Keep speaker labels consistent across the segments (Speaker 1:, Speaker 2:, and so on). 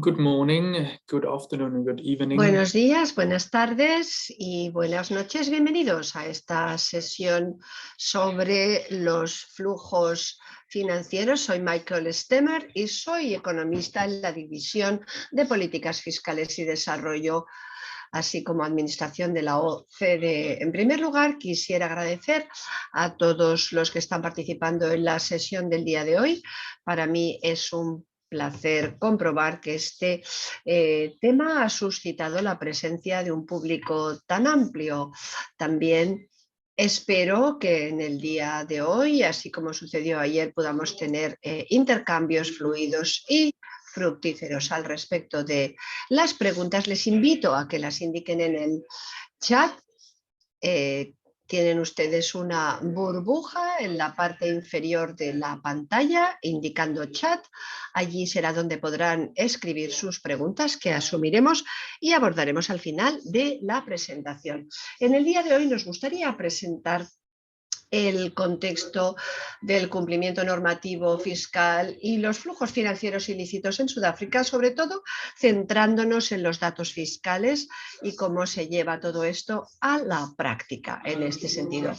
Speaker 1: Good morning, good afternoon and good evening.
Speaker 2: Buenos días, buenas tardes y buenas noches. Bienvenidos a esta sesión sobre los flujos financieros. Soy Michael Stemmer y soy economista en la División de Políticas Fiscales y Desarrollo, así como Administración de la OCDE. En primer lugar, quisiera agradecer a todos los que están participando en la sesión del día de hoy. Para mí es un placer comprobar que este tema ha suscitado la presencia de un público tan amplio. También espero que en el día de hoy, así como sucedió ayer, podamos tener intercambios fluidos y fructíferos al respecto de las preguntas. Les invito a que las indiquen en el chat. Tienen ustedes una burbuja en la parte inferior de la pantalla indicando chat. Allí será donde podrán escribir sus preguntas que asumiremos y abordaremos al final de la presentación. En el día de hoy nos gustaría presentar el contexto del cumplimiento normativo fiscal y los flujos financieros ilícitos en Sudáfrica, sobre todo centrándonos en los datos fiscales y cómo se lleva todo esto a la práctica en este sentido.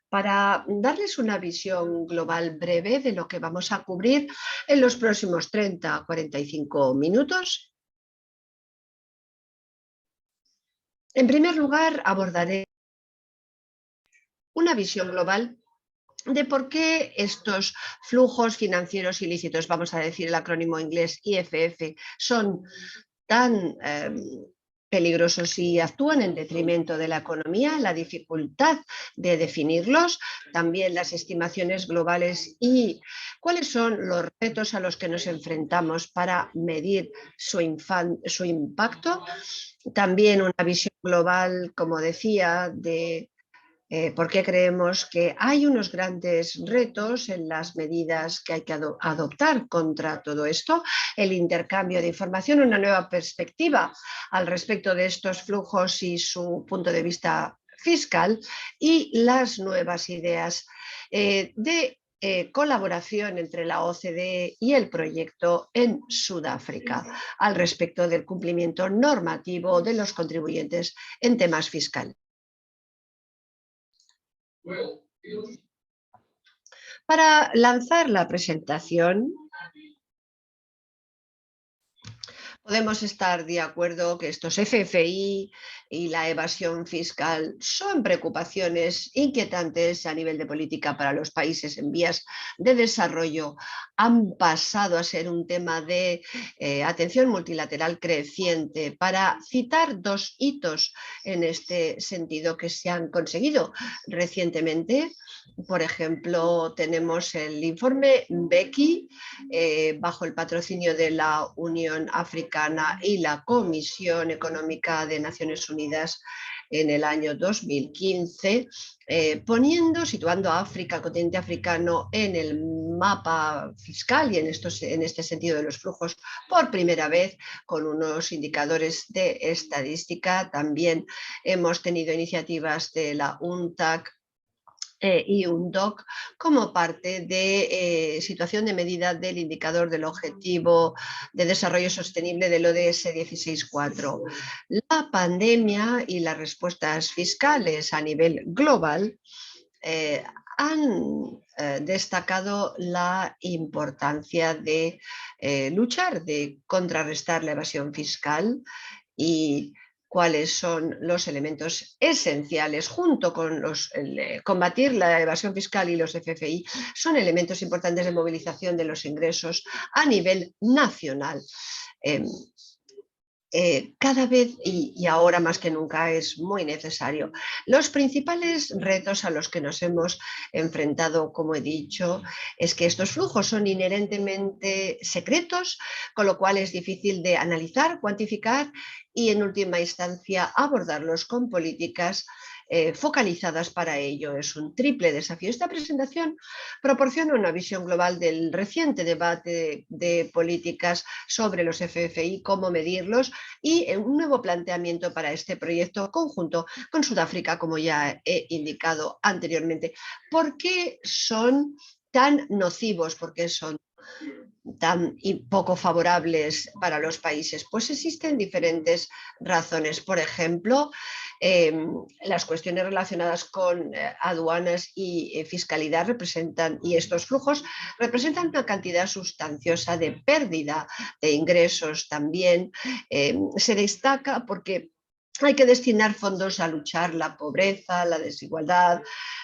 Speaker 2: Para darles una visión global breve de lo que vamos a cubrir en los próximos 30 a 45 minutos, en primer lugar abordaré una visión global de por qué estos flujos financieros ilícitos, vamos a decir el acrónimo inglés IFF, son tan peligrosos y actúan en detrimento de la economía, la dificultad de definirlos, también las estimaciones globales y cuáles son los retos a los que nos enfrentamos para medir su impacto. También una visión global, como decía, de por qué creemos que hay unos grandes retos en las medidas que hay que adoptar contra todo esto, el intercambio de información, una nueva perspectiva al respecto de estos flujos y su punto de vista fiscal y las nuevas ideas de colaboración entre la OCDE y el proyecto en Sudáfrica al respecto del cumplimiento normativo de los contribuyentes en temas fiscales. Para lanzar la presentación, podemos estar de acuerdo que estos FFI y la evasión fiscal son preocupaciones inquietantes a nivel de política para los países en vías de desarrollo. Han pasado a ser un tema de atención multilateral creciente. Para citar dos hitos en este sentido que se han conseguido recientemente, por ejemplo, tenemos el informe Becky bajo el patrocinio de la Unión Africana y la Comisión Económica de Naciones Unidas en el año 2015, situando a África, el continente africano, en el mapa fiscal y en este sentido de los flujos por primera vez con unos indicadores de estadística. También hemos tenido iniciativas de la UNTAC y UNDOC como parte de situación de medida del indicador del objetivo de desarrollo sostenible del ODS 16.4. La pandemia y las respuestas fiscales a nivel global han destacado la importancia de luchar, de contrarrestar la evasión fiscal y cuáles son los elementos esenciales junto con combatir la evasión fiscal y los FFI, son elementos importantes de movilización de los ingresos a nivel nacional. Cada vez y ahora más que nunca es muy necesario. Los principales retos a los que nos hemos enfrentado, como he dicho, es que estos flujos son inherentemente secretos, con lo cual es difícil de analizar, cuantificar y en última instancia abordarlos con políticas focalizadas para ello. Es un triple desafío. Esta presentación proporciona una visión global del reciente debate de políticas sobre los FFI, cómo medirlos y un nuevo planteamiento para este proyecto conjunto con Sudáfrica, como ya he indicado anteriormente. ¿Por qué son tan nocivos? ¿Por qué son tan poco favorables para los países? Pues existen diferentes razones. Por ejemplo, las cuestiones relacionadas con aduanas y fiscalidad y estos flujos representan una cantidad sustanciosa de pérdida de ingresos también. Se destaca porque hay que destinar fondos a luchar la pobreza, la desigualdad,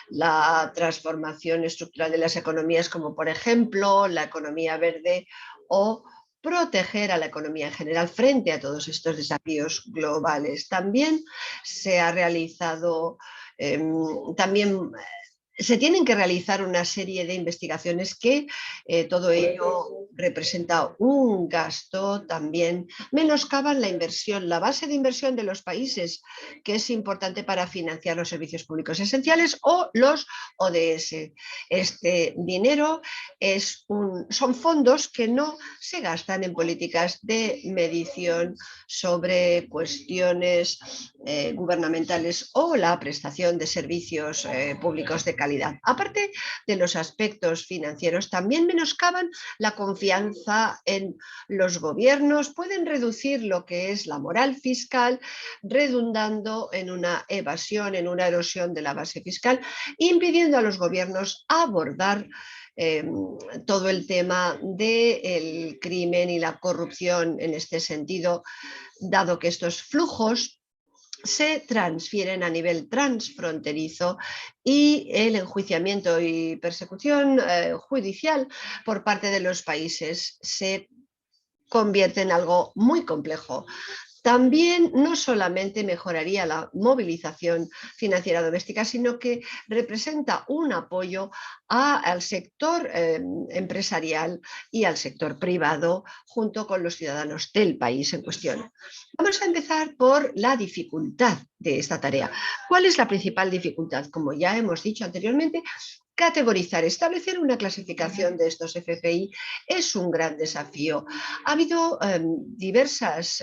Speaker 2: la transformación estructural de las economías, como por ejemplo la economía verde, o proteger a la economía en general frente a todos estos desafíos globales. También se ha realizado, también se tienen que realizar una serie de investigaciones que todo ello representa un gasto, también menoscaban la inversión, la base de inversión de los países, que es importante para financiar los servicios públicos esenciales o los ODS. Este dinero son fondos que no se gastan en políticas de medición sobre cuestiones gubernamentales o la prestación de servicios públicos de calidad. Aparte de los aspectos financieros, también menoscaban la confianza en los gobiernos, pueden reducir lo que es la moral fiscal, redundando en una evasión, en una erosión de la base fiscal, impidiendo a los gobiernos abordar todo el tema del crimen y la corrupción en este sentido, dado que estos flujos se transfieren a nivel transfronterizo y el enjuiciamiento y persecución judicial por parte de los países se convierte en algo muy complejo. También no solamente mejoraría la movilización financiera doméstica, sino que representa un apoyo al sector empresarial y al sector privado junto con los ciudadanos del país en cuestión. Vamos a empezar por la dificultad de esta tarea. ¿Cuál es la principal dificultad? Como ya hemos dicho anteriormente, categorizar, establecer una clasificación de estos FPI es un gran desafío. Ha habido diversos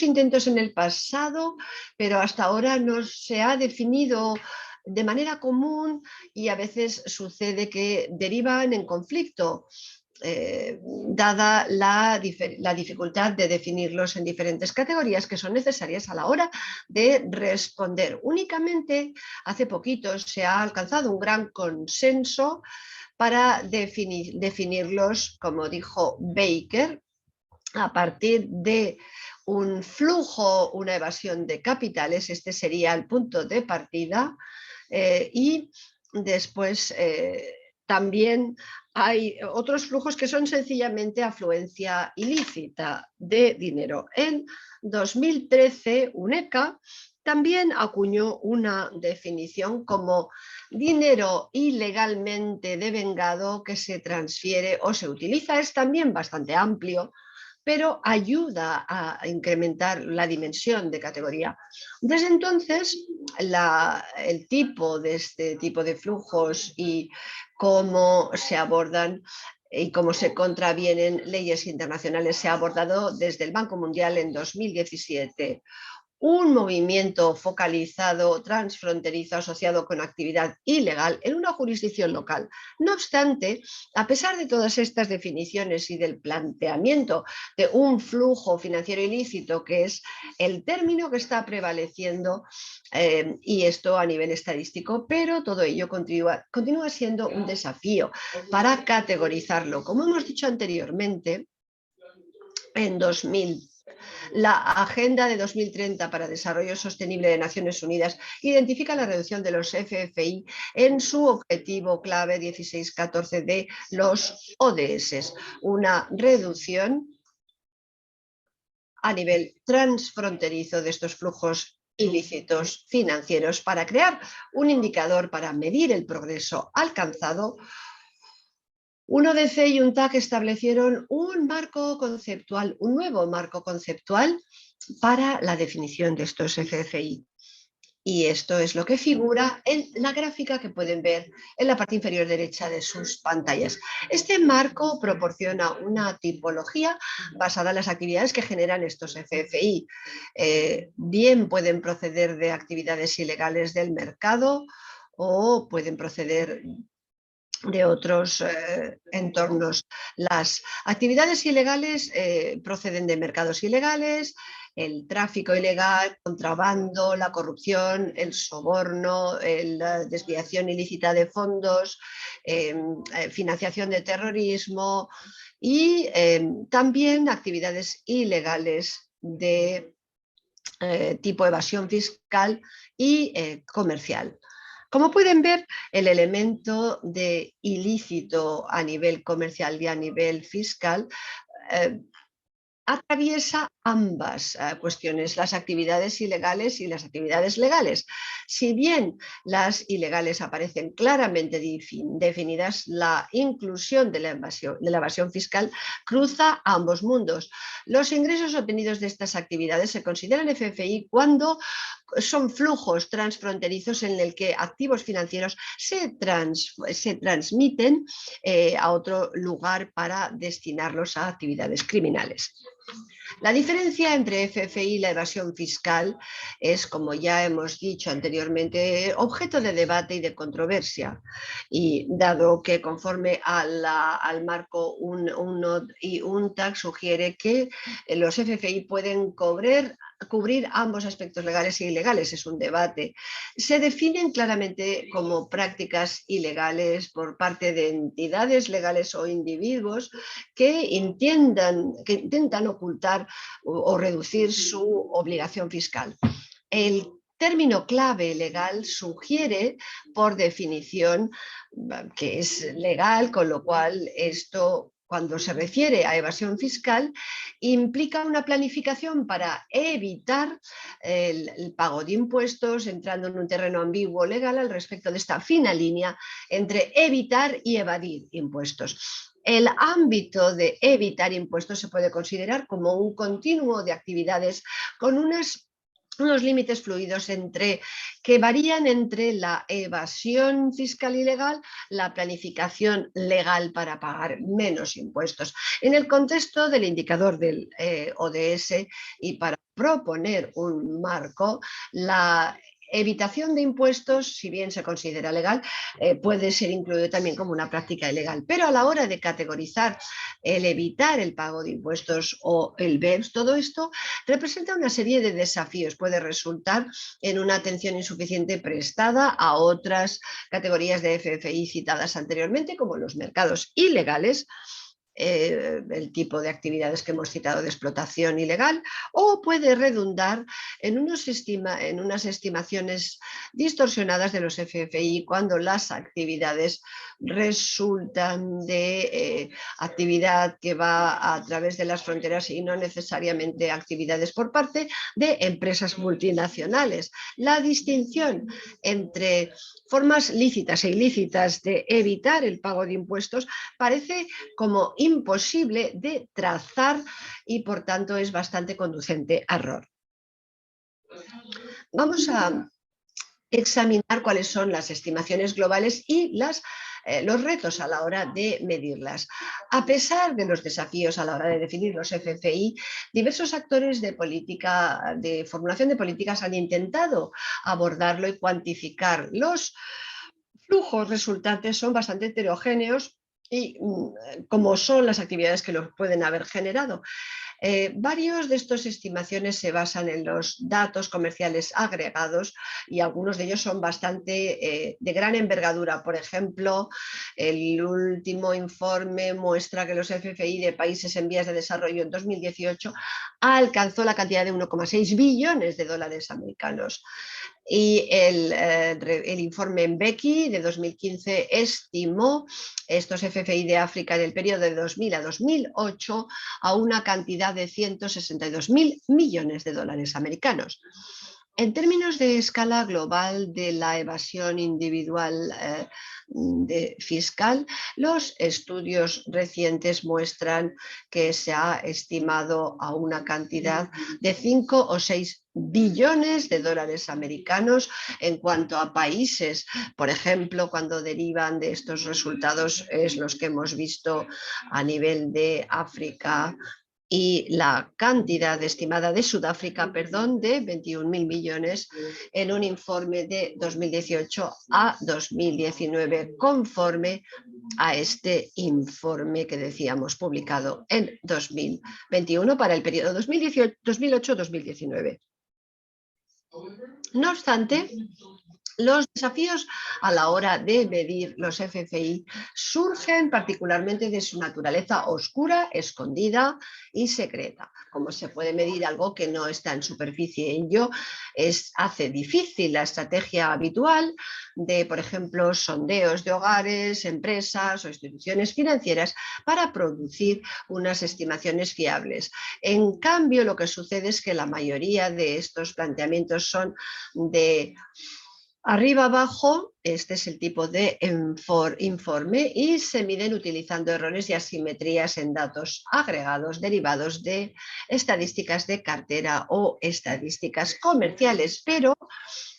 Speaker 2: intentos en el pasado, pero hasta ahora no se ha definido de manera común y a veces sucede que derivan en conflicto. Dada la dificultad de definirlos en diferentes categorías que son necesarias a la hora de responder. Únicamente hace poquito se ha alcanzado un gran consenso para definirlos, como dijo Baker, a partir de un flujo, una evasión de capitales. Este sería el punto de partida y después también hay otros flujos que son sencillamente afluencia ilícita de dinero. En 2013, UNECA también acuñó una definición como dinero ilegalmente devengado que se transfiere o se utiliza. Es también bastante amplio, pero ayuda a incrementar la dimensión de categoría. Desde entonces, el tipo de este tipo de flujos y cómo se abordan y cómo se contravienen leyes internacionales se ha abordado desde el Banco Mundial en 2017. Un movimiento focalizado transfronterizo asociado con actividad ilegal en una jurisdicción local. No obstante, a pesar de todas estas definiciones y del planteamiento de un flujo financiero ilícito, que es el término que está prevaleciendo, y esto a nivel estadístico, pero todo ello continúa siendo un desafío para categorizarlo. Como hemos dicho anteriormente, en 2000, la Agenda de 2030 para Desarrollo Sostenible de Naciones Unidas identifica la reducción de los FFI en su objetivo clave 16-14 de los ODS, una reducción a nivel transfronterizo de estos flujos ilícitos financieros para crear un indicador para medir el progreso alcanzado. Un ODC y un TAC establecieron un marco conceptual, un nuevo marco conceptual para la definición de estos FFI. Y esto es lo que figura en la gráfica que pueden ver en la parte inferior derecha de sus pantallas. Este marco proporciona una tipología basada en las actividades que generan estos FFI. Bien pueden proceder de actividades ilegales del mercado o pueden proceder de otros entornos. Las actividades ilegales proceden de mercados ilegales, el tráfico ilegal, contrabando, la corrupción, el soborno, la desviación ilícita de fondos, financiación de terrorismo y también actividades ilegales de tipo evasión fiscal y comercial. Como pueden ver, el elemento de ilícito a nivel comercial y a nivel fiscal atraviesa ambas cuestiones, las actividades ilegales y las actividades legales. Si bien las ilegales aparecen claramente definidas, la inclusión de la evasión fiscal cruza ambos mundos. Los ingresos obtenidos de estas actividades se consideran FFI cuando son flujos transfronterizos en el que activos financieros se transmiten a otro lugar para destinarlos a actividades criminales. La diferencia entre FFI y la evasión fiscal es, como ya hemos dicho anteriormente, objeto de debate y de controversia. Y dado que conforme al marco UNOD y UNTAC sugiere que los FFI pueden cubrir ambos aspectos legales e ilegales, es un debate. Se definen claramente como prácticas ilegales por parte de entidades legales o individuos que intentan ocultar o reducir su obligación fiscal. El término clave legal sugiere, por definición, que es legal, con lo cual esto, cuando se refiere a evasión fiscal, implica una planificación para evitar el pago de impuestos, entrando en un terreno ambiguo legal al respecto de esta fina línea entre evitar y evadir impuestos. El ámbito de evitar impuestos se puede considerar como un continuo de actividades con unos límites fluidos que varían entre la evasión fiscal ilegal, la planificación legal para pagar menos impuestos. En el contexto del indicador del ODS y para proponer un marco, la evitación de impuestos, si bien se considera legal, puede ser incluido también como una práctica ilegal. Pero a la hora de categorizar el evitar el pago de impuestos o el BEPS, todo esto representa una serie de desafíos. Puede resultar en una atención insuficiente prestada a otras categorías de FFI citadas anteriormente, como los mercados ilegales, el tipo de actividades que hemos citado de explotación ilegal, o puede redundar en unas estimaciones distorsionadas de los FFI cuando las actividades resultan de actividad que va a través de las fronteras y no necesariamente actividades por parte de empresas multinacionales. La distinción entre formas lícitas e ilícitas de evitar el pago de impuestos parece como imposible de trazar y por tanto es bastante conducente a error. Vamos a examinar cuáles son las estimaciones globales y los retos a la hora de medirlas. A pesar de los desafíos a la hora de definir los FFI, diversos actores de formulación de políticas han intentado abordarlo y cuantificar. Los flujos resultantes son bastante heterogéneos y como son las actividades que los pueden haber generado. Varios de estas estimaciones se basan en los datos comerciales agregados y algunos de ellos son bastante de gran envergadura. Por ejemplo, el último informe muestra que los FFI de países en vías de desarrollo en 2018 alcanzó la cantidad de 1,6 billones de dólares americanos. Y el informe Mbeki de 2015 estimó estos FFI de África en el periodo de 2000 a 2008 a una cantidad de 162.000 millones de dólares americanos. En términos de escala global de la evasión individual fiscal, los estudios recientes muestran que se ha estimado a una cantidad de 5 o 6 billones de dólares americanos. En cuanto a países, por ejemplo, cuando derivan de estos resultados es los que hemos visto a nivel de África y la cantidad estimada de Sudáfrica, perdón, de 21.000 millones en un informe de 2018 a 2019, conforme a este informe que decíamos publicado en 2021 para el periodo 2008-2019. No obstante, los desafíos a la hora de medir los FFI surgen particularmente de su naturaleza oscura, escondida y secreta. Como se puede medir algo que no está en superficie, ello hace difícil la estrategia habitual de, por ejemplo, sondeos de hogares, empresas o instituciones financieras para producir unas estimaciones fiables. En cambio, lo que sucede es que la mayoría de estos planteamientos son de arriba abajo. Este es el tipo de informe y se miden utilizando errores y asimetrías en datos agregados derivados de estadísticas de cartera o estadísticas comerciales, pero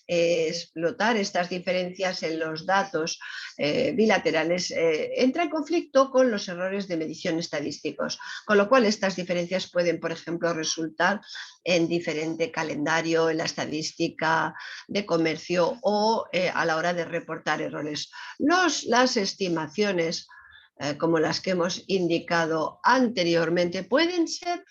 Speaker 2: explotar estas diferencias en los datos bilaterales entra en conflicto con los errores de medición estadísticos, con lo cual estas diferencias pueden, por ejemplo, resultar en diferente calendario en la estadística de comercio o a la hora de reportar errores. Las estimaciones como las que hemos indicado anteriormente, pueden ser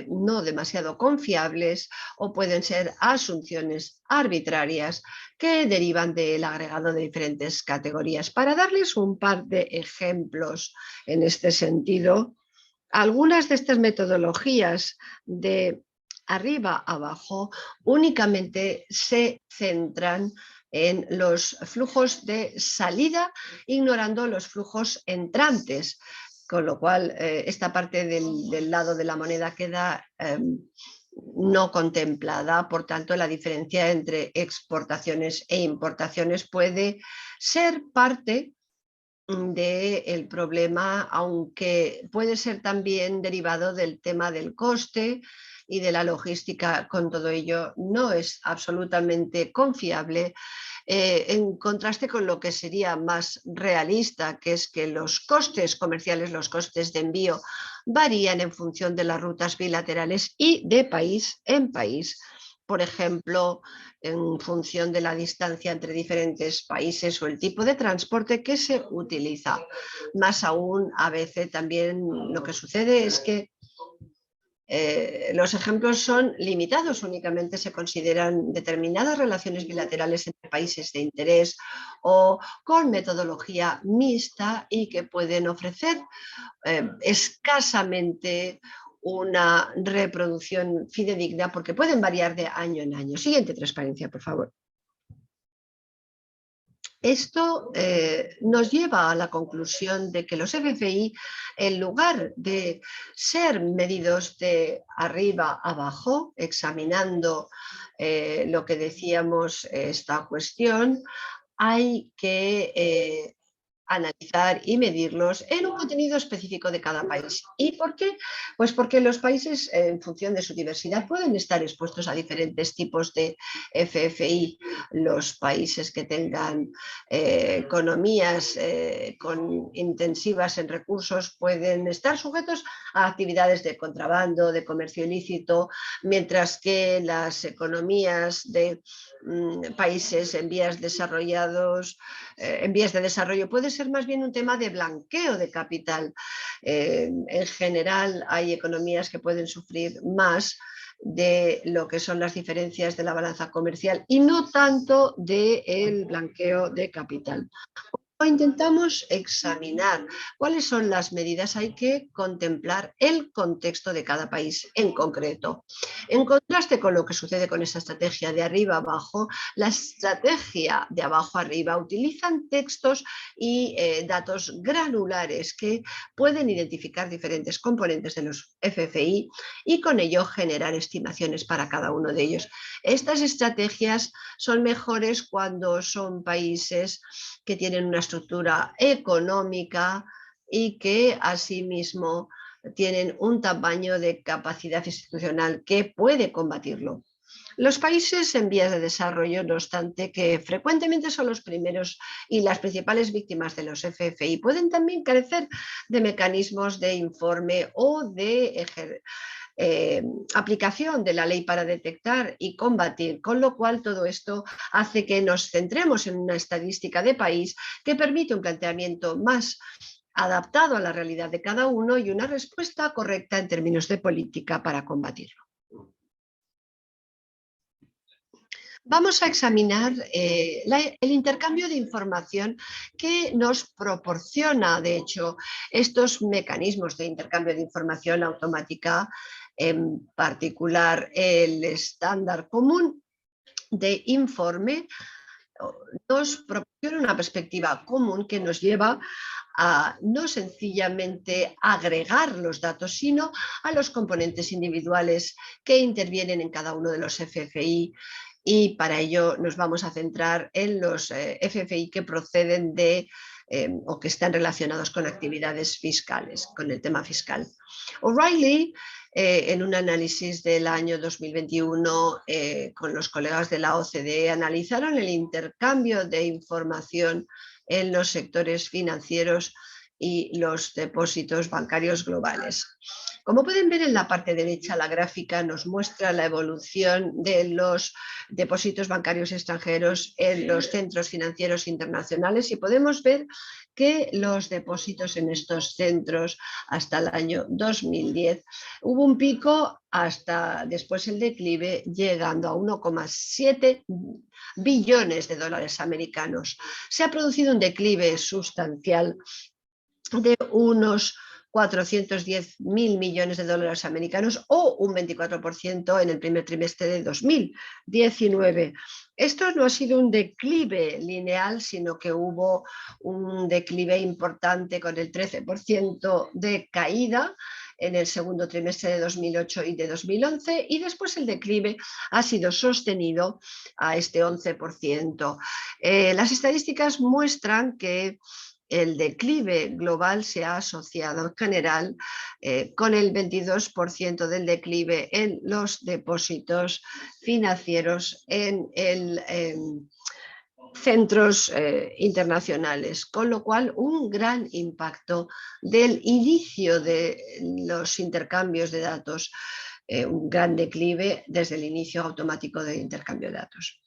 Speaker 2: no demasiado confiables o pueden ser asunciones arbitrarias que derivan del agregado de diferentes categorías. Para darles un par de ejemplos en este sentido, algunas de estas metodologías de arriba abajo únicamente se centran en los flujos de salida, ignorando los flujos entrantes, con lo cual esta parte del lado de la moneda queda no contemplada. Por tanto, la diferencia entre exportaciones e importaciones puede ser parte del problema, aunque puede ser también derivado del tema del coste y de la logística. Con todo ello, no es absolutamente confiable, en contraste con lo que sería más realista, que es que los costes comerciales, los costes de envío, varían en función de las rutas bilaterales y de país en país. Por ejemplo, en función de la distancia entre diferentes países o el tipo de transporte que se utiliza. Más aún, a veces también lo que sucede es que los ejemplos son limitados, únicamente se consideran determinadas relaciones bilaterales entre países de interés o con metodología mixta y que pueden ofrecer escasamente una reproducción fidedigna porque pueden variar de año en año. Siguiente transparencia, por favor. Esto nos lleva a la conclusión de que los FFI, en lugar de ser medidos de arriba abajo, examinando lo que decíamos esta cuestión, hay que analizar y medirlos en un contenido específico de cada país. ¿Y por qué? Pues porque los países, en función de su diversidad, pueden estar expuestos a diferentes tipos de FFI. Los países que tengan economías intensivas en recursos pueden estar sujetos a actividades de contrabando, de comercio ilícito, mientras que las economías de países en vías de desarrollo puede ser más bien un tema de blanqueo de capital. En general hay economías que pueden sufrir más de lo que son las diferencias de la balanza comercial y no tanto del blanqueo de capital. Intentamos examinar cuáles son las medidas. Hay que contemplar el contexto de cada país en concreto. En contraste con lo que sucede con esa estrategia de arriba abajo, la estrategia de abajo arriba utilizan textos y datos granulares que pueden identificar diferentes componentes de los FFI y con ello generar estimaciones para cada uno de ellos. Estas estrategias son mejores cuando son países que tienen una estructura económica y que asimismo tienen un tamaño de capacidad institucional que puede combatirlo. Los países en vías de desarrollo, no obstante, que frecuentemente son los primeros y las principales víctimas de los FFI, pueden también carecer de mecanismos de informe o de aplicación de la ley para detectar y combatir, con lo cual todo esto hace que nos centremos en una estadística de país que permite un planteamiento más adaptado a la realidad de cada uno y una respuesta correcta en términos de política para combatirlo. Vamos a examinar el intercambio de información que nos proporciona, de hecho, estos mecanismos de intercambio de información automática, en particular el estándar común de informe, nos proporciona una perspectiva común que nos lleva a no sencillamente agregar los datos, sino a los componentes individuales que intervienen en cada uno de los FFI. Y para ello nos vamos a centrar en los FFI que proceden de o que están relacionados con actividades fiscales, con el tema fiscal. O'Reilly, en un análisis del año 2021 con los colegas de la OCDE, analizaron el intercambio de información en los sectores financieros y los depósitos bancarios globales. Como pueden ver en la parte derecha, la gráfica nos muestra la evolución de los depósitos bancarios extranjeros en los centros financieros internacionales y podemos ver que los depósitos en estos centros hasta el año 2010 hubo un pico hasta después el declive, llegando a 1,7 billones de dólares americanos. Se ha producido un declive sustancial de unos 410.000 millones de dólares americanos o un 24% en el primer trimestre de 2019. Esto no ha sido un declive lineal, sino que hubo un declive importante con el 13% de caída en el segundo trimestre de 2008 y de 2011, y después el declive ha sido sostenido a este 11%. Las estadísticas muestran que el declive global se ha asociado en general con el 22% del declive en los depósitos financieros en centros internacionales, con lo cual un gran impacto del inicio de los intercambios de datos, un gran declive desde el inicio automático de intercambio de datos.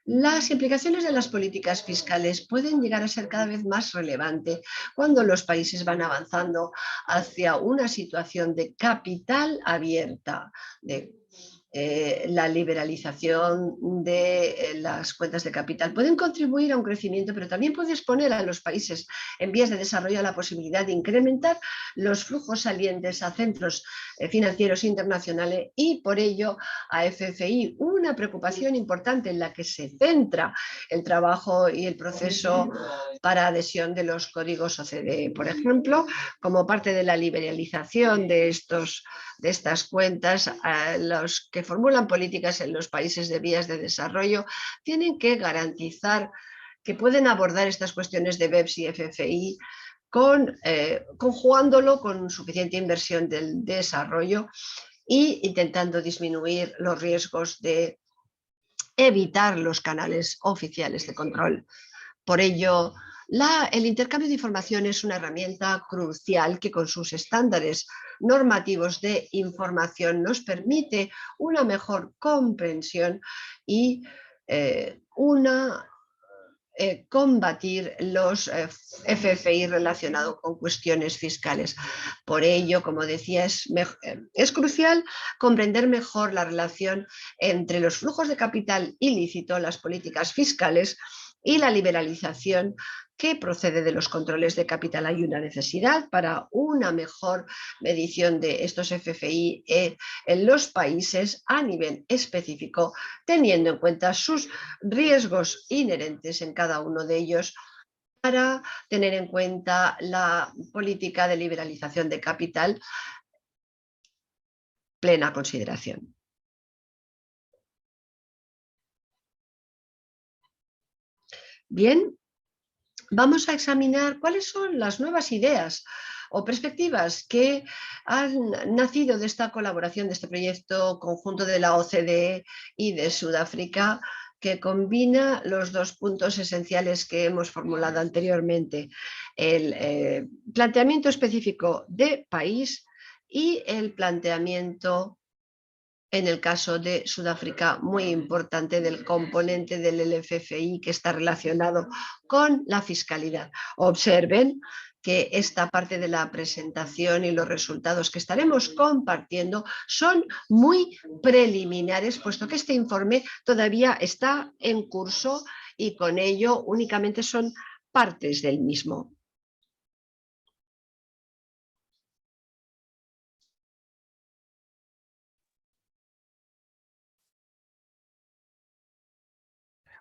Speaker 2: Las implicaciones de las políticas fiscales pueden llegar a ser cada vez más relevantes cuando los países van avanzando hacia una situación de capital abierta, de la liberalización de las cuentas de capital. Pueden contribuir a un crecimiento, pero también puede exponer a los países en vías de desarrollo a la posibilidad de incrementar los flujos salientes a centros financieros internacionales y por ello a FFI, una preocupación importante en la que se centra el trabajo y el proceso para adhesión de los códigos OCDE. Por ejemplo, como parte de la liberalización de estas cuentas, los que formulan políticas en los países de vías de desarrollo tienen que garantizar que pueden abordar estas cuestiones de BEPS y FFI conjugándolo con suficiente inversión del desarrollo e intentando disminuir los riesgos de evitar los canales oficiales de control. Por ello, el intercambio de información es una herramienta crucial que con sus estándares normativos de información nos permite una mejor comprensión y combatir los FFI relacionados con cuestiones fiscales. Por ello, como decía, es crucial comprender mejor la relación entre los flujos de capital ilícito, las políticas fiscales y la liberalización que procede de los controles de capital. Hay una necesidad para una mejor medición de estos FFI en los países a nivel específico, teniendo en cuenta sus riesgos inherentes en cada uno de ellos, para tener en cuenta la política de liberalización de capital plena consideración. Bien, vamos a examinar cuáles son las nuevas ideas o perspectivas que han nacido de esta colaboración, de este proyecto conjunto de la OCDE y de Sudáfrica, que combina los dos puntos esenciales que hemos formulado anteriormente: el planteamiento específico de país y el planteamiento en el caso de Sudáfrica muy importante del componente del LFFI que está relacionado con la fiscalidad. Observen que esta parte de la presentación y los resultados que estaremos compartiendo son muy preliminares, puesto que este informe todavía está en curso y con ello únicamente son partes del mismo.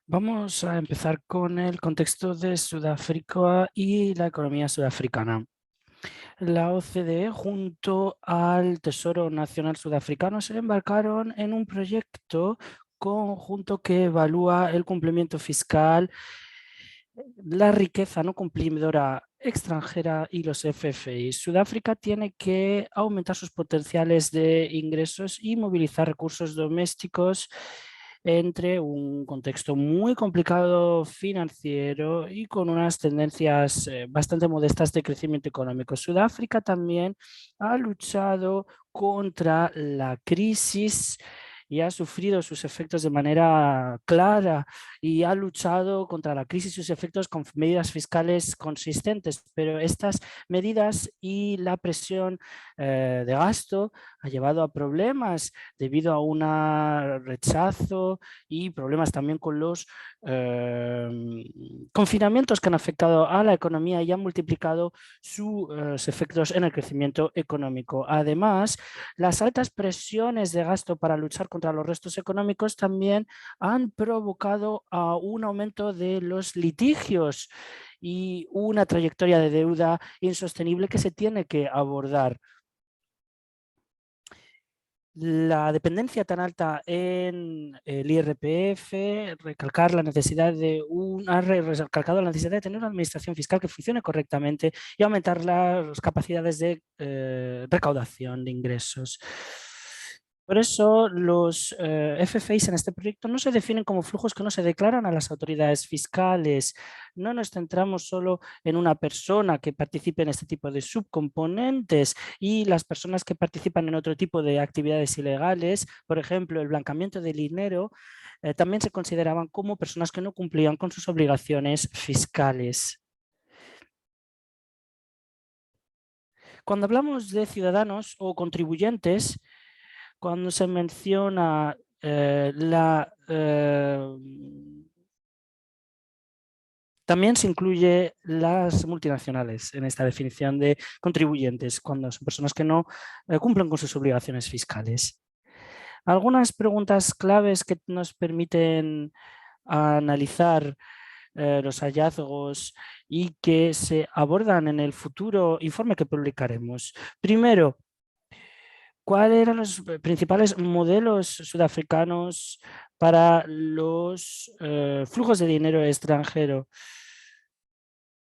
Speaker 3: Vamos a empezar con el contexto de Sudáfrica y la economía sudafricana. La OCDE junto al Tesoro Nacional Sudafricano se embarcaron en un proyecto conjunto que evalúa el cumplimiento fiscal, la riqueza no cumplidora extranjera y los FFI. Sudáfrica tiene que aumentar sus potenciales de ingresos y movilizar recursos domésticos entre un contexto muy complicado financiero y con unas tendencias bastante modestas de crecimiento económico. Sudáfrica también ha luchado contra la crisis y ha sufrido sus efectos de manera clara y ha luchado contra la crisis y sus efectos con medidas fiscales consistentes, pero estas medidas y la presión de gasto ha llevado a problemas debido a un rechazo y problemas también con los confinamientos que han afectado a la economía y han multiplicado sus efectos en el crecimiento económico. Además, las altas presiones de gasto para luchar contra los restos económicos también han provocado a un aumento de los litigios y una trayectoria de deuda insostenible que se tiene que abordar. La dependencia tan alta en el IRPF, recalcado la necesidad de tener una administración fiscal que funcione correctamente y aumentar las capacidades de recaudación de ingresos. Por eso los FFIs en este proyecto no se definen como flujos que no se declaran a las autoridades fiscales. No nos centramos solo en una persona que participe en este tipo de subcomponentes y las personas que participan en otro tipo de actividades ilegales, por ejemplo, el blanqueamiento de dinero, también se consideraban como personas que no cumplían con sus obligaciones fiscales. Cuando hablamos de ciudadanos o contribuyentes, cuando se menciona también se incluye las multinacionales en esta definición de contribuyentes, cuando son personas que no cumplen con sus obligaciones fiscales. Algunas preguntas claves que nos permiten analizar los hallazgos y que se abordan en el futuro informe que publicaremos. Primero, ¿cuáles eran los principales modelos sudafricanos para los flujos de dinero extranjero?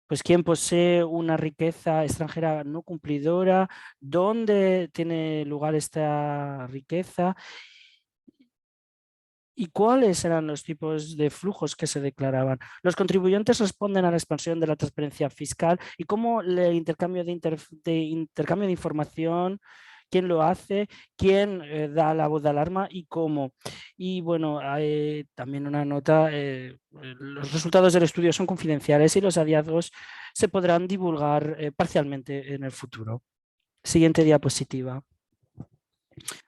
Speaker 3: Pues quién posee una riqueza extranjera no cumplidora, dónde tiene lugar esta riqueza y cuáles eran los tipos de flujos que se declaraban. Los contribuyentes responden a la expansión de la transparencia fiscal y cómo el intercambio de información, quién lo hace, quién da la voz de alarma y cómo. Y bueno, hay también una nota, los resultados del estudio son confidenciales y los hallazgos se podrán divulgar parcialmente en el futuro. Siguiente diapositiva.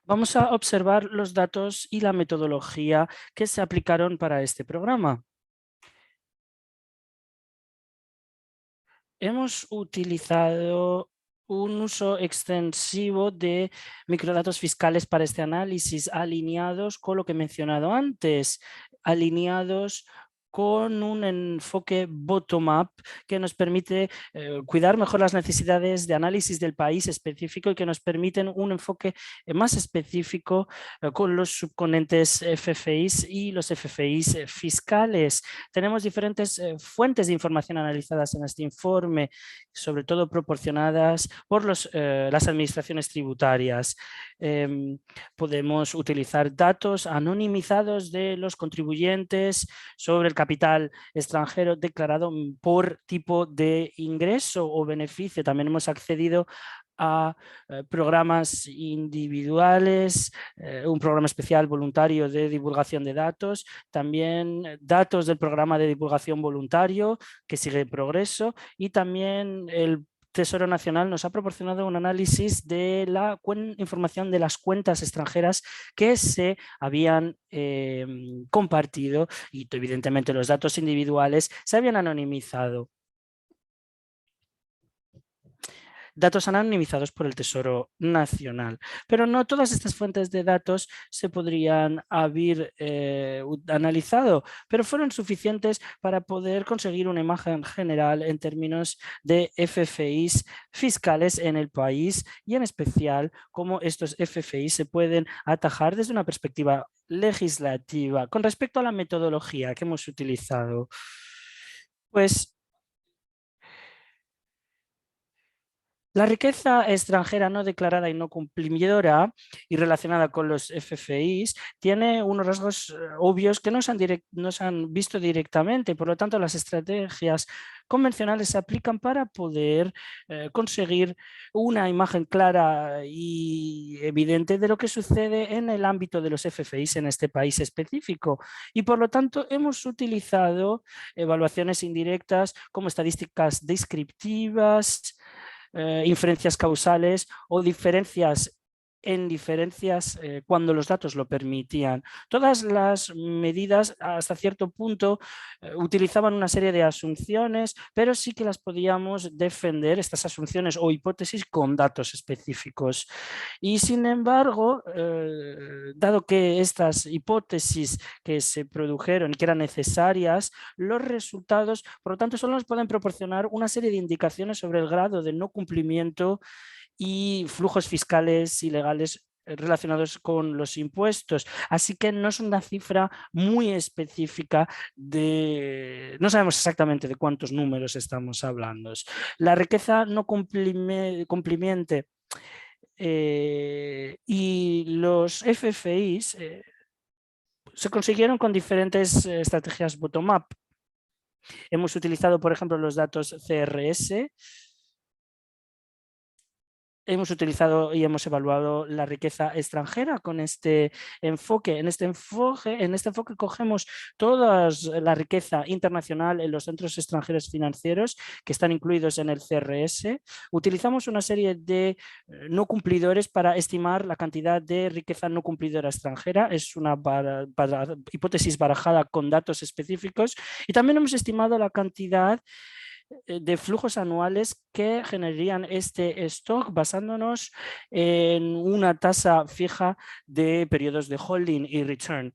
Speaker 3: Vamos a observar los datos y la metodología que se aplicaron para este programa. Hemos utilizado un uso extensivo de microdatos fiscales para este análisis, alineados con lo que he mencionado antes, alineados con un enfoque bottom-up que nos permite cuidar mejor las necesidades de análisis del país específico y que nos permiten un enfoque más específico con los subcomponentes FFIs y los FFIs fiscales. Tenemos diferentes fuentes de información analizadas en este informe, sobre todo proporcionadas por las administraciones tributarias. Podemos utilizar datos anonimizados de los contribuyentes sobre el capital extranjero declarado por tipo de ingreso o beneficio. También hemos accedido a programas individuales, un programa especial voluntario de divulgación de datos, también datos del programa de divulgación voluntario que sigue en progreso, y también el Tesoro Nacional nos ha proporcionado un análisis de la información de las cuentas extranjeras que se habían compartido, y evidentemente los datos individuales se habían anonimizado. Datos anonimizados por el Tesoro Nacional. Pero no todas estas fuentes de datos se podrían haber analizado, pero fueron suficientes para poder conseguir una imagen general en términos de FFIs fiscales en el país, y en especial cómo estos FFIs se pueden atajar desde una perspectiva legislativa. Con respecto a la metodología que hemos utilizado, pues la riqueza extranjera no declarada y no cumplidora y relacionada con los FFIs tiene unos rasgos obvios que no se han visto directamente. Por lo tanto, las estrategias convencionales se aplican para poder conseguir una imagen clara y evidente de lo que sucede en el ámbito de los FFIs en este país específico. Y por lo tanto, hemos utilizado evaluaciones indirectas como estadísticas descriptivas, inferencias causales o diferencias cuando los datos lo permitían. Todas las medidas hasta cierto punto utilizaban una serie de asunciones, pero sí que las podíamos defender, estas asunciones o hipótesis, con datos específicos. Y sin embargo, dado que estas hipótesis que se produjeron y que eran necesarias, los resultados, por lo tanto, solo nos pueden proporcionar una serie de indicaciones sobre el grado de no cumplimiento y flujos fiscales ilegales relacionados con los impuestos. Así que no es una cifra muy específica no sabemos exactamente de cuántos números estamos hablando. La riqueza no cumplimiente y los FFIs se consiguieron con diferentes estrategias bottom-up. Hemos utilizado, por ejemplo, los datos CRS. Hemos utilizado y hemos evaluado la riqueza extranjera con este enfoque. En este enfoque cogemos toda la riqueza internacional en los centros extranjeros financieros que están incluidos en el CRS. Utilizamos una serie de no cumplidores para estimar la cantidad de riqueza no cumplidora extranjera. Es una hipótesis barajada con datos específicos. Y también hemos estimado la cantidad de flujos anuales que generarían este stock basándonos en una tasa fija de periodos de holding y return.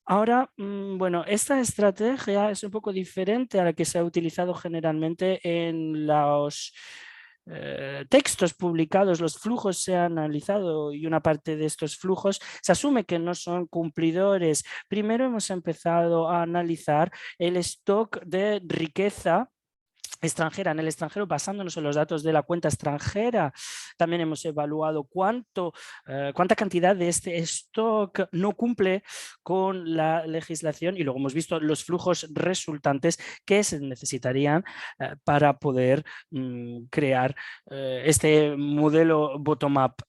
Speaker 3: Ahora, bueno, esta estrategia es un poco diferente a la que se ha utilizado generalmente en los textos publicados. Los flujos se han analizado y una parte de estos flujos se asume que no son cumplidores. Primero hemos empezado a analizar el stock de riqueza extranjera en el extranjero basándonos en los datos de la cuenta extranjera. También hemos evaluado cuánta cantidad de este stock no cumple con la legislación, y luego hemos visto los flujos resultantes que se necesitarían para poder crear este modelo bottom-up.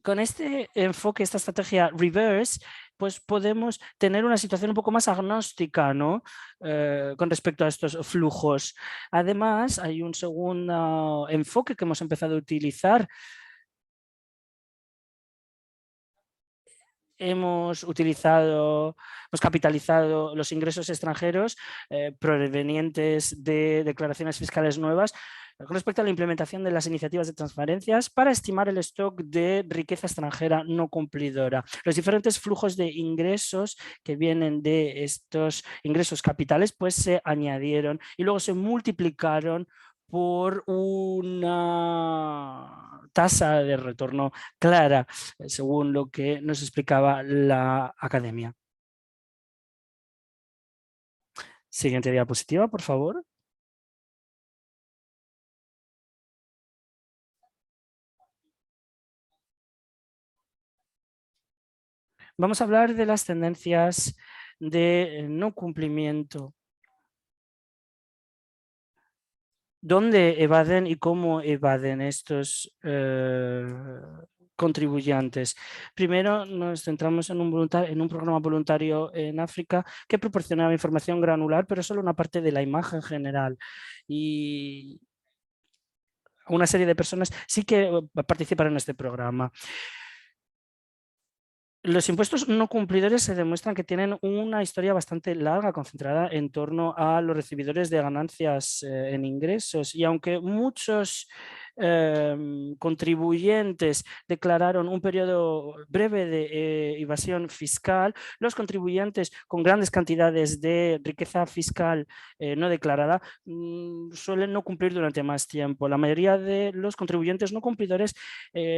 Speaker 3: Con este enfoque, esta estrategia reverse, pues podemos tener una situación un poco más agnóstica, ¿no? Con respecto a estos flujos. Además, hay un segundo enfoque que hemos empezado a utilizar. Hemos capitalizado los ingresos extranjeros provenientes de declaraciones fiscales nuevas con respecto a la implementación de las iniciativas de transparencias para estimar el stock de riqueza extranjera no cumplidora. Los diferentes flujos de ingresos que vienen de estos ingresos capitales pues se añadieron y luego se multiplicaron por una tasa de retorno clara, según lo que nos explicaba la academia. Siguiente diapositiva, por favor. Vamos a hablar de las tendencias de no cumplimiento. dónde evaden y cómo evaden estos contribuyentes. Primero nos centramos en un programa voluntario en África que proporcionaba información granular, pero solo una parte de la imagen general. Y una serie de personas sí que participaron en este programa. Los impuestos no cumplidores se demuestran que tienen una historia bastante larga, concentrada en torno a los recibidores de ganancias en ingresos. Y aunque muchos contribuyentes declararon un periodo breve de evasión fiscal, los contribuyentes con grandes cantidades de riqueza fiscal no declarada suelen no cumplir durante más tiempo. La mayoría de los contribuyentes no cumplidores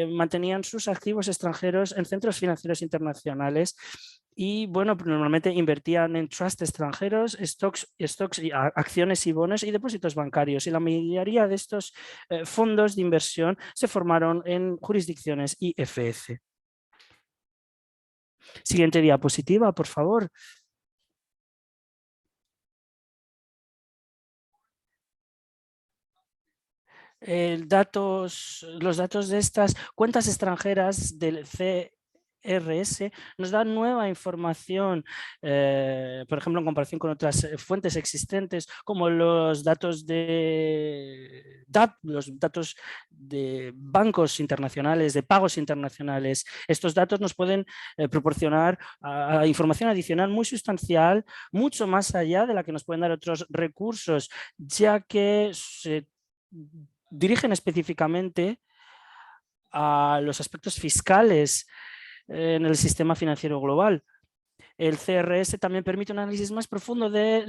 Speaker 3: mantenían sus activos extranjeros en centros financieros internacionales y, bueno, normalmente invertían en trusts extranjeros, stocks y acciones y bonos y depósitos bancarios. Y la mayoría de estos fondos de inversión se formaron en jurisdicciones IFS. Siguiente diapositiva, por favor. Los datos de estas cuentas extranjeras del CRS nos dan nueva información, por ejemplo, en comparación con otras fuentes existentes, como los datos de bancos internacionales, de pagos internacionales. Estos datos nos pueden proporcionar información adicional muy sustancial, mucho más allá de la que nos pueden dar otros recursos, ya que se dirigen específicamente a los aspectos fiscales en el sistema financiero global. El CRS también permite un análisis más profundo de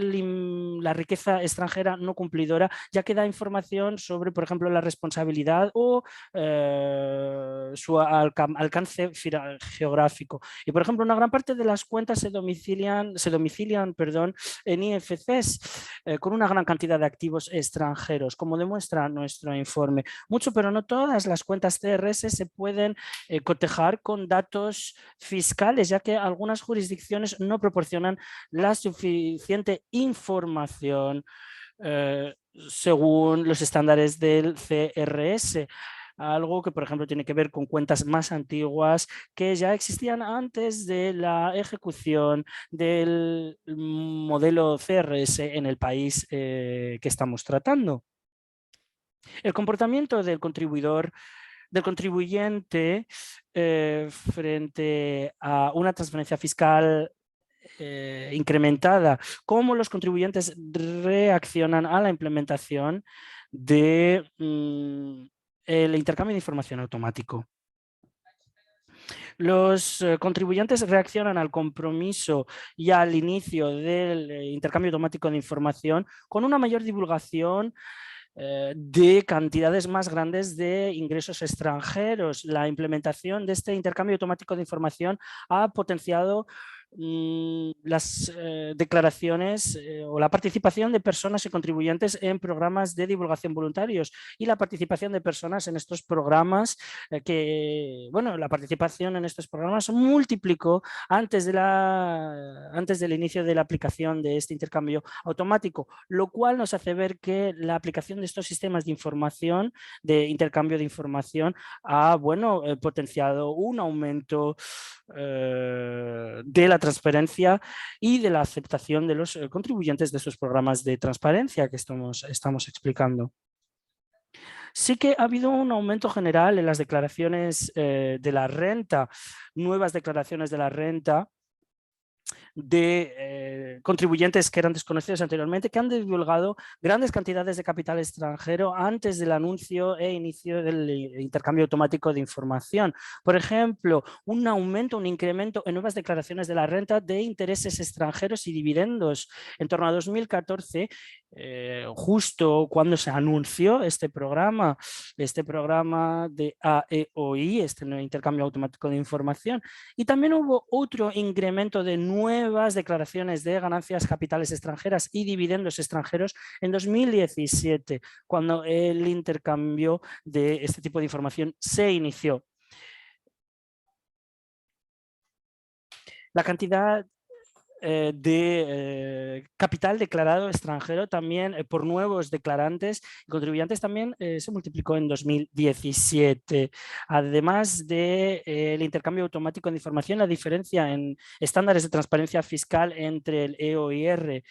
Speaker 3: la riqueza extranjera no cumplidora, ya que da información sobre, por ejemplo, la responsabilidad o su alcance geográfico. Y, por ejemplo, una gran parte de las cuentas se domicilian en IFCs con una gran cantidad de activos extranjeros, como demuestra nuestro informe. Mucho, pero no todas las cuentas CRS se pueden cotejar con datos fiscales, ya que algunas jurisdicciones no proporcionan la suficiente información según los estándares del CRS. Algo que, por ejemplo, tiene que ver con cuentas más antiguas que ya existían antes de la ejecución del modelo CRS en el país que estamos tratando. El comportamiento del contribuyente frente a una transferencia fiscal incrementada, cómo los contribuyentes reaccionan a la implementación de el intercambio de información automático. Los contribuyentes reaccionan al compromiso y al inicio del intercambio automático de información con una mayor divulgación de cantidades más grandes de ingresos extranjeros. La implementación de este intercambio automático de información ha potenciado las declaraciones o la participación de personas y contribuyentes en programas de divulgación voluntarios y la participación de personas en estos programas la participación en estos programas multiplicó antes del inicio de la aplicación de este intercambio automático, lo cual nos hace ver que la aplicación de estos sistemas de información, de intercambio de información, ha potenciado un aumento de la transparencia y de la aceptación de los contribuyentes de esos programas de transparencia que estamos explicando. Sí que ha habido un aumento general en las declaraciones de la renta, nuevas declaraciones de la renta de contribuyentes que eran desconocidos anteriormente, que han divulgado grandes cantidades de capital extranjero antes del anuncio e inicio del intercambio automático de información. Por ejemplo, un incremento en nuevas declaraciones de la renta de intereses extranjeros y dividendos. En torno a 2014, justo cuando se anunció este programa de AEOI, este intercambio automático de información, y también hubo otro incremento de nuevas declaraciones de ganancias capitales extranjeras y dividendos extranjeros en 2017, cuando el intercambio de este tipo de información se inició. La cantidad de capital declarado extranjero también por nuevos declarantes y contribuyentes también se multiplicó en 2017. Además del intercambio automático de información, la diferencia en estándares de transparencia fiscal entre el EOIR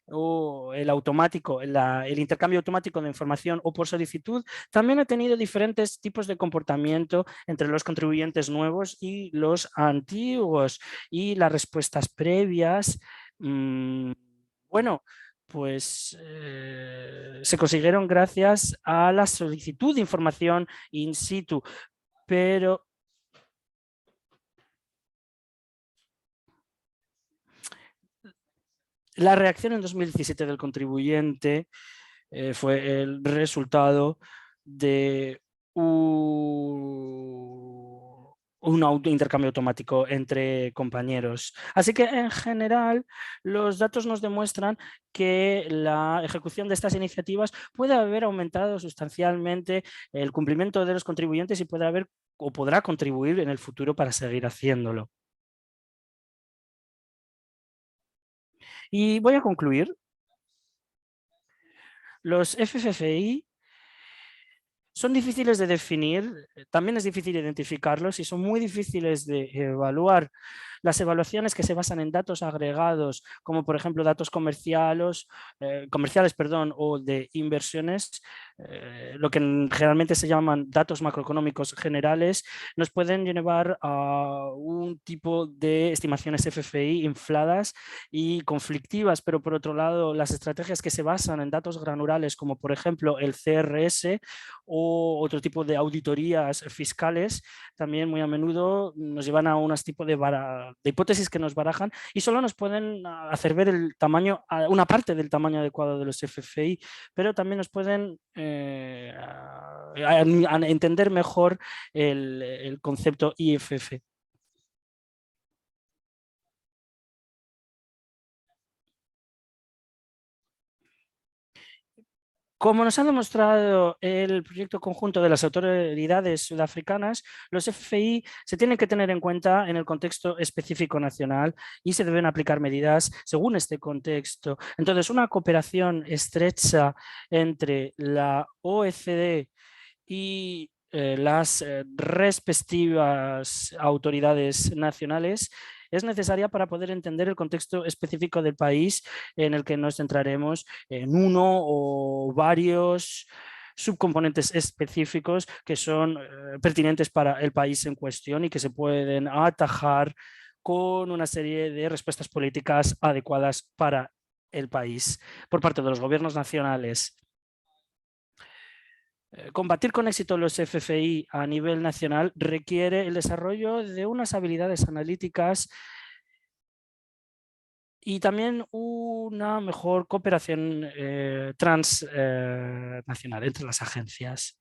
Speaker 3: o el automático, el intercambio automático de información o por solicitud, también ha tenido diferentes tipos de comportamiento entre los contribuyentes nuevos y los antiguos. Y las respuestas previas, bueno, pues se consiguieron gracias a la solicitud de información in situ, pero la reacción en 2017 del contribuyente fue el resultado de un intercambio automático entre compañeros. Así que en general los datos nos demuestran que la ejecución de estas iniciativas puede haber aumentado sustancialmente el cumplimiento de los contribuyentes y puede haber o podrá contribuir en el futuro para seguir haciéndolo. Y voy a concluir. Los FFFI son difíciles de definir, también es difícil identificarlos y son muy difíciles de evaluar. Las evaluaciones que se basan en datos agregados, como por ejemplo datos comerciales, o de inversiones, lo que generalmente se llaman datos macroeconómicos generales, nos pueden llevar a un tipo de estimaciones FFI infladas y conflictivas, pero por otro lado, las estrategias que se basan en datos granulares, como por ejemplo el CRS o otro tipo de auditorías fiscales, también muy a menudo nos llevan a unos tipos de hipótesis que nos barajan y solo nos pueden hacer ver el tamaño, una parte del tamaño adecuado de los FFI, pero también nos pueden entender mejor el concepto IFF. Como nos ha demostrado el proyecto conjunto de las autoridades sudafricanas, los FFI se tienen que tener en cuenta en el contexto específico nacional y se deben aplicar medidas según este contexto. Entonces, una cooperación estrecha entre la OECD y las respectivas autoridades nacionales es necesaria para poder entender el contexto específico del país en el que nos centraremos en uno o varios subcomponentes específicos que son pertinentes para el país en cuestión y que se pueden atajar con una serie de respuestas políticas adecuadas para el país por parte de los gobiernos nacionales. Combatir con éxito los FFI a nivel nacional requiere el desarrollo de unas habilidades analíticas y también una mejor cooperación transnacional entre las agencias.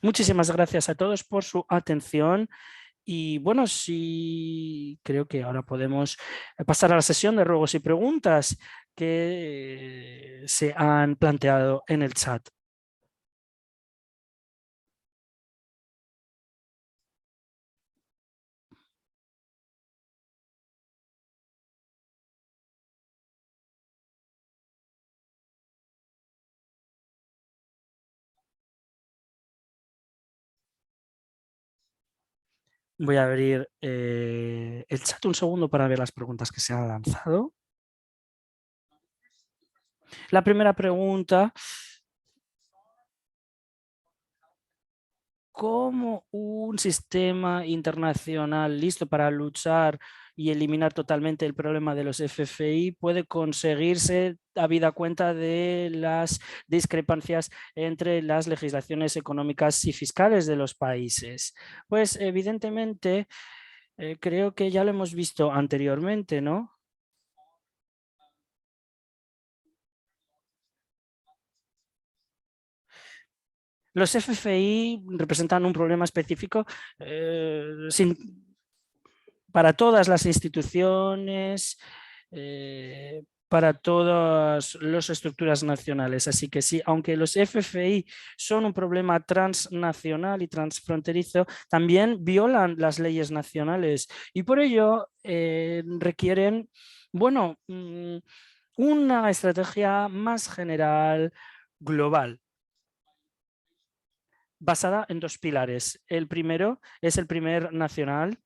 Speaker 3: Muchísimas gracias a todos por su atención y bueno, sí, creo que ahora podemos pasar a la sesión de ruegos y preguntas que se han planteado en el chat. Voy a abrir el chat un segundo para ver las preguntas que se han lanzado. La primera pregunta: ¿cómo un sistema internacional listo para luchar y eliminar totalmente el problema de los FFI puede conseguirse habida cuenta de las discrepancias entre las legislaciones económicas y fiscales de los países? Pues evidentemente creo que ya lo hemos visto anteriormente, ¿no? Los FFI representan un problema específico para todas las instituciones, para todas las estructuras nacionales. Así que sí, aunque los FFI son un problema transnacional y transfronterizo, también violan las leyes nacionales y por ello requieren, bueno, una estrategia más general, global, basada en 2 pilares. El primero es el primer nacional,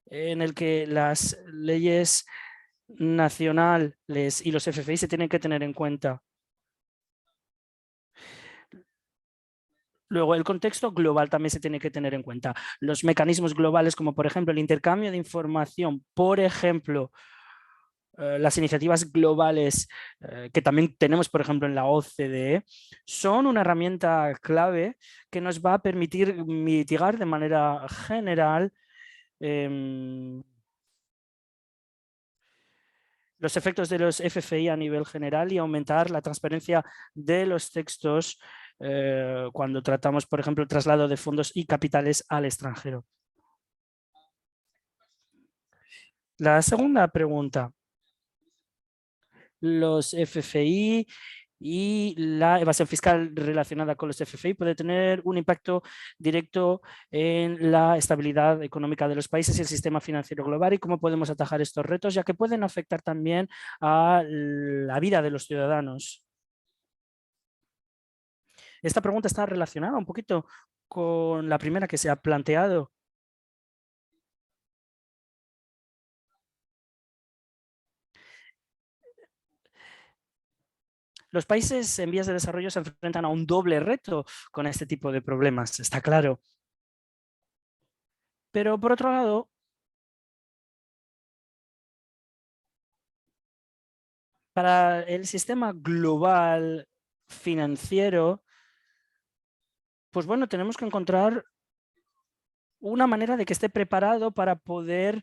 Speaker 3: en el que las leyes nacionales y los FFI se tienen que tener en cuenta. Luego, el contexto global también se tiene que tener en cuenta. Los mecanismos globales, como por ejemplo el intercambio de información, por ejemplo, las iniciativas globales que también tenemos, por ejemplo, en la OCDE, son una herramienta clave que nos va a permitir mitigar de manera general los efectos de los FFI a nivel general y aumentar la transparencia de los textos cuando tratamos, por ejemplo, el traslado de fondos y capitales al extranjero. La segunda pregunta. Los FFI y la evasión fiscal relacionada con los FFI puede tener un impacto directo en la estabilidad económica de los países y el sistema financiero global y cómo podemos atajar estos retos, ya que pueden afectar también a la vida de los ciudadanos. Esta pregunta está relacionada un poquito con la primera que se ha planteado. Los países en vías de desarrollo se enfrentan a un doble reto con este tipo de problemas, está claro. Pero por otro lado, para el sistema global financiero, pues bueno, tenemos que encontrar una manera de que esté preparado para poder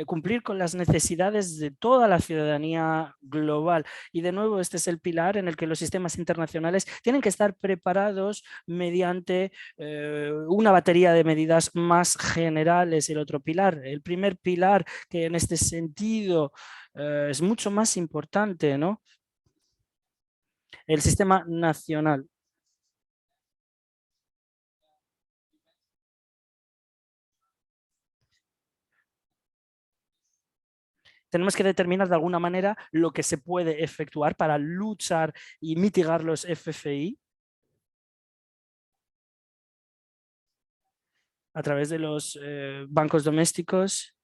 Speaker 3: cumplir con las necesidades de toda la ciudadanía global. Y de nuevo, este es el pilar en el que los sistemas internacionales tienen que estar preparados mediante una batería de medidas más generales. El otro pilar, el primer pilar, que en este sentido es mucho más importante, ¿no? El sistema nacional. Tenemos que determinar de alguna manera lo que se puede efectuar para luchar y mitigar los FFI a través de los bancos domésticos.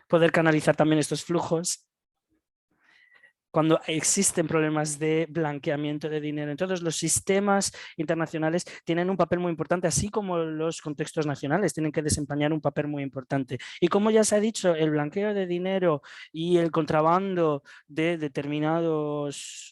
Speaker 3: Poder canalizar también estos flujos cuando existen problemas de blanqueamiento de dinero. Entonces, los sistemas internacionales tienen un papel muy importante, así como los contextos nacionales tienen que desempeñar un papel muy importante. Y como ya se ha dicho, el blanqueo de dinero y el contrabando de determinados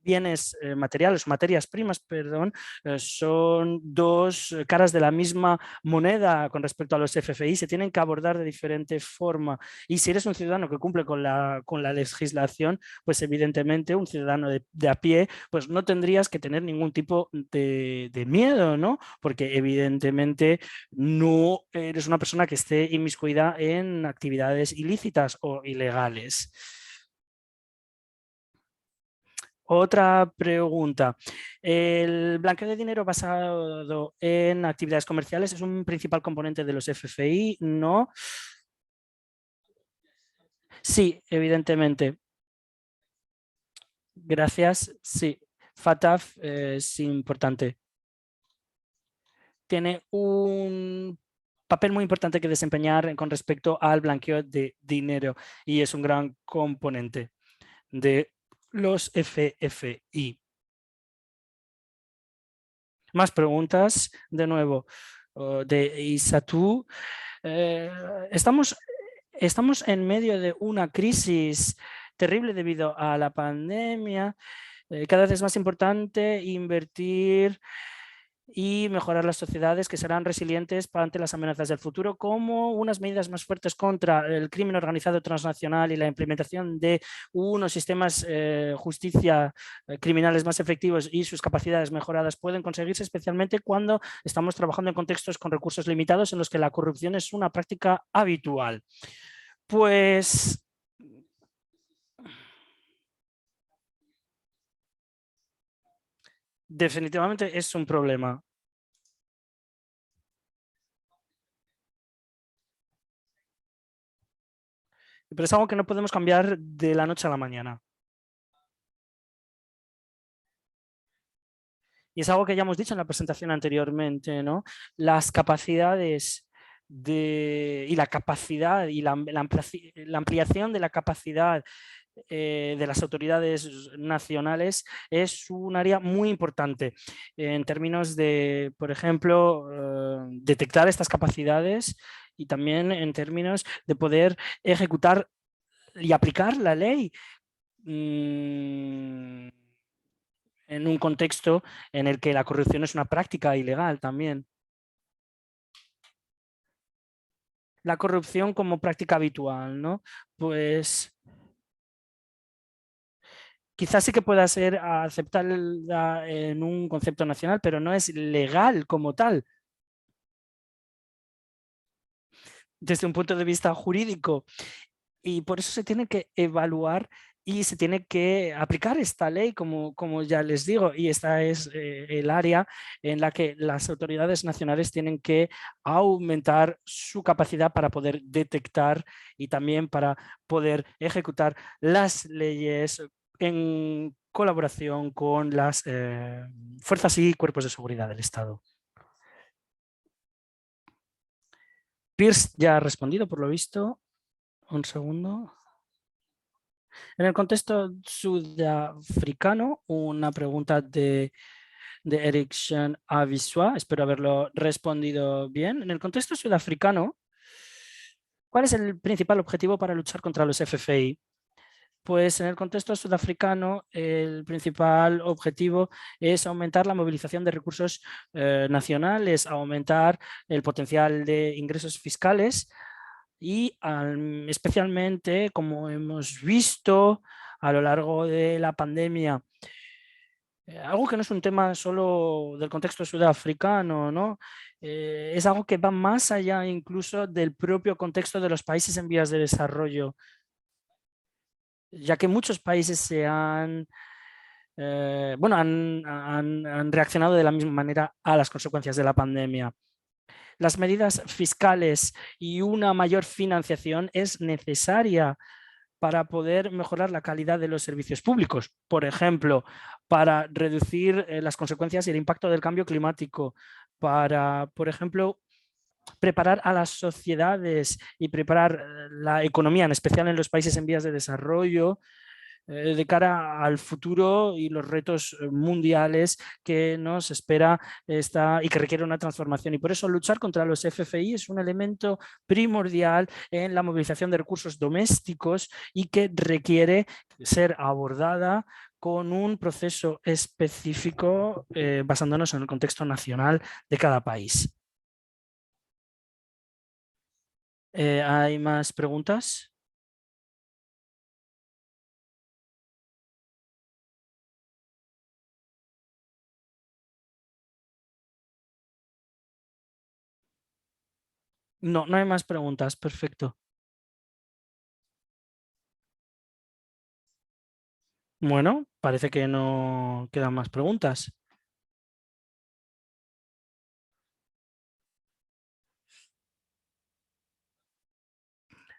Speaker 3: bienes materiales, materias primas, perdón, son dos caras de la misma moneda con respecto a los FFI, se tienen que abordar de diferente forma. Y si eres un ciudadano que cumple con la legislación, pues evidentemente un ciudadano de a pie, pues no tendrías que tener ningún tipo de miedo, ¿no? Porque evidentemente no eres una persona que esté inmiscuida en actividades ilícitas o ilegales. Otra pregunta. ¿El blanqueo de dinero basado en actividades comerciales es un principal componente de los FFI? No. Sí, evidentemente. Gracias. Sí, FATF es importante. Tiene un papel muy importante que desempeñar con respecto al blanqueo de dinero y es un gran componente de los FFI. Más preguntas, de nuevo, de Isatú. Estamos en medio de una crisis terrible debido a la pandemia. Cada vez es más importante invertir y mejorar las sociedades que serán resilientes ante las amenazas del futuro, como unas medidas más fuertes contra el crimen organizado transnacional y la implementación de unos sistemas justicia criminales más efectivos y sus capacidades mejoradas pueden conseguirse especialmente cuando estamos trabajando en contextos con recursos limitados en los que la corrupción es una práctica habitual. Pues definitivamente es un problema. Pero es algo que no podemos cambiar de la noche a la mañana. Y es algo que ya hemos dicho en la presentación anteriormente, ¿no? Las capacidades y la capacidad y la ampliación de la capacidad de las autoridades nacionales es un área muy importante en términos de, por ejemplo, detectar estas capacidades y también en términos de poder ejecutar y aplicar la ley en un contexto en el que la corrupción es una práctica ilegal también. La corrupción como práctica habitual, ¿no? Pues quizás sí que pueda ser aceptable en un concepto nacional, pero no es legal como tal. Desde un punto de vista jurídico. Y por eso se tiene que evaluar y se tiene que aplicar esta ley, como ya les digo, y esta es el área en la que las autoridades nacionales tienen que aumentar su capacidad para poder detectar y también para poder ejecutar las leyes en colaboración con las fuerzas y cuerpos de seguridad del Estado. Pierce ya ha respondido, por lo visto. Un segundo. En el contexto sudafricano, una pregunta de Eric Jean Avisua, espero haberlo respondido bien. En el contexto sudafricano, ¿cuál es el principal objetivo para luchar contra los FFI? Pues en el contexto sudafricano, el principal objetivo es aumentar la movilización de recursos nacionales, aumentar el potencial de ingresos fiscales y especialmente, como hemos visto a lo largo de la pandemia, algo que no es un tema solo del contexto sudafricano, ¿no? Es algo que va más allá incluso del propio contexto de los países en vías de desarrollo, ya que muchos países han reaccionado de la misma manera a las consecuencias de la pandemia. Las medidas fiscales y una mayor financiación es necesaria para poder mejorar la calidad de los servicios públicos. Por ejemplo, para reducir las consecuencias y el impacto del cambio climático, para, por ejemplo, preparar a las sociedades y preparar la economía, en especial en los países en vías de desarrollo, de cara al futuro y los retos mundiales que nos espera y que requiere una transformación. Y por eso luchar contra los FFI es un elemento primordial en la movilización de recursos domésticos y que requiere ser abordada con un proceso específico basándonos en el contexto nacional de cada país. ¿Hay más preguntas? No, no hay más preguntas. Perfecto. Bueno, parece que no quedan más preguntas.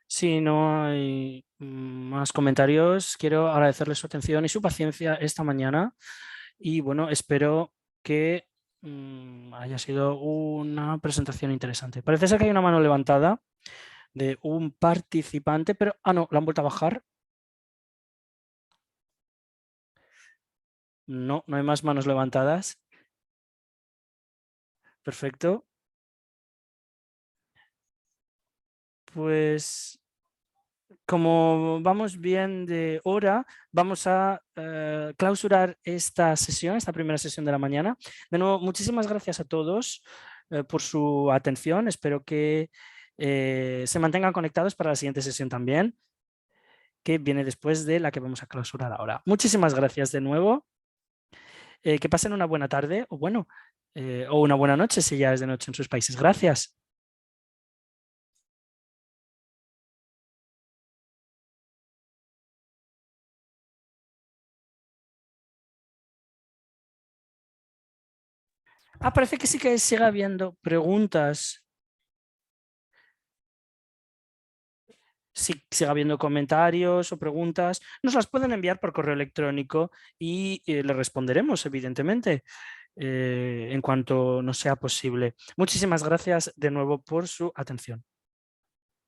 Speaker 3: Si no hay más comentarios, quiero agradecerles su atención y su paciencia esta mañana. Y bueno, espero que haya sido una presentación interesante. Parece ser que hay una mano levantada de un participante, pero... Ah, no, la han vuelto a bajar. No, no hay más manos levantadas. Perfecto. Pues Como vamos bien de hora, vamos a clausurar esta sesión, esta primera sesión de la mañana. De nuevo, muchísimas gracias a todos por su atención. Espero que se mantengan conectados para la siguiente sesión también, que viene después de la que vamos a clausurar ahora. Muchísimas gracias de nuevo. Que pasen una buena tarde o bueno, o una buena noche si ya es de noche en sus países. Gracias. Parece que sí que sigue habiendo preguntas. Si sigue habiendo comentarios o preguntas, nos las pueden enviar por correo electrónico y le responderemos, evidentemente, en cuanto nos sea posible. Muchísimas gracias de nuevo por su atención.